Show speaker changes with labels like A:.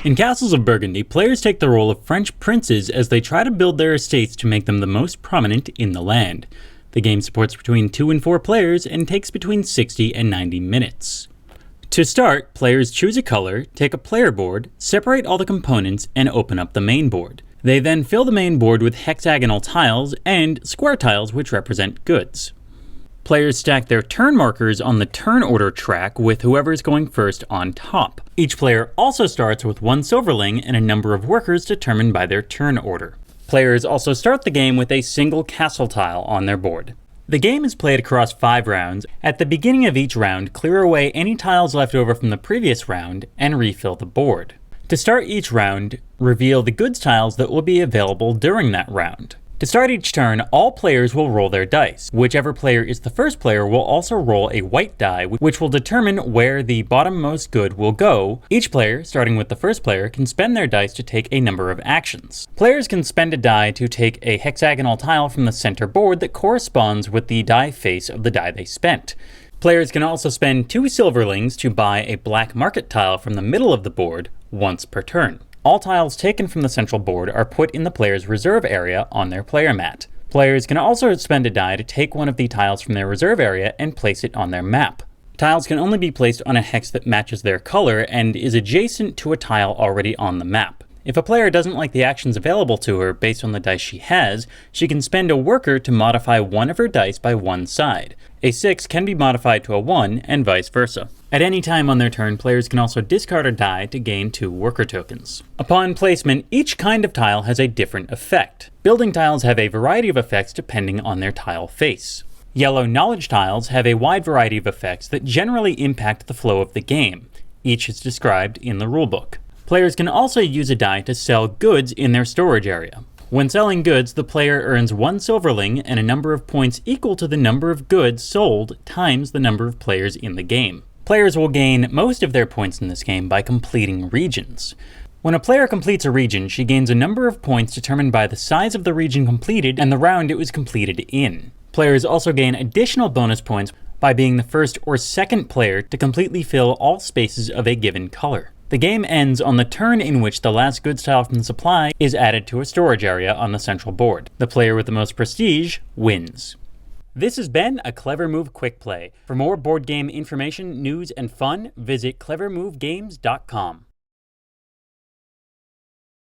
A: In Castles of Burgundy, players take the role of French princes as they try to build their estates to make them the most prominent in the land. The game supports between 2 and 4 players and takes between 60 and 90 minutes. To start, players choose a color, take a player board, separate all the components, and open up the main board. They then fill the main board with hexagonal tiles and square tiles which represent goods. Players stack their turn markers on the turn order track with whoever's going first on top. Each player also starts with 1 silverling and a number of workers determined by their turn order. Players also start the game with a single castle tile on their board. The game is played across 5 rounds. At the beginning of each round, clear away any tiles left over from the previous round and refill the board. To start each round, reveal the goods tiles that will be available during that round. To start each turn, all players will roll their dice. Whichever player is the first player will also roll a white die, which will determine where the bottommost good will go. Each player, starting with the first player, can spend their dice to take a number of actions. Players can spend a die to take a hexagonal tile from the center board that corresponds with the die face of the die they spent. Players can also spend 2 silverlings to buy a black market tile from the middle of the board once per turn. All tiles taken from the central board are put in the player's reserve area on their player mat. Players can also spend a die to take one of the tiles from their reserve area and place it on their map. Tiles can only be placed on a hex that matches their color and is adjacent to a tile already on the map. If a player doesn't like the actions available to her based on the dice she has, she can spend a worker to modify one of her dice by 1 side. A 6 can be modified to a 1 and vice versa. At any time on their turn, players can also discard a die to gain 2 worker tokens. Upon placement, each kind of tile has a different effect. Building tiles have a variety of effects depending on their tile face. Yellow knowledge tiles have a wide variety of effects that generally impact the flow of the game. Each is described in the rulebook. Players can also use a die to sell goods in their storage area. When selling goods, the player earns 1 silverling and a number of points equal to the number of goods sold times the number of players in the game. Players will gain most of their points in this game by completing regions. When a player completes a region, she gains a number of points determined by the size of the region completed and the round it was completed in. Players also gain additional bonus points by being the first or second player to completely fill all spaces of a given color. The game ends on the turn in which the last goods tile from the supply is added to a storage area on the central board. The player with the most prestige wins. This has been a Clever Move Quick Play. For more board game information, news, and fun, visit clevermovegames.com.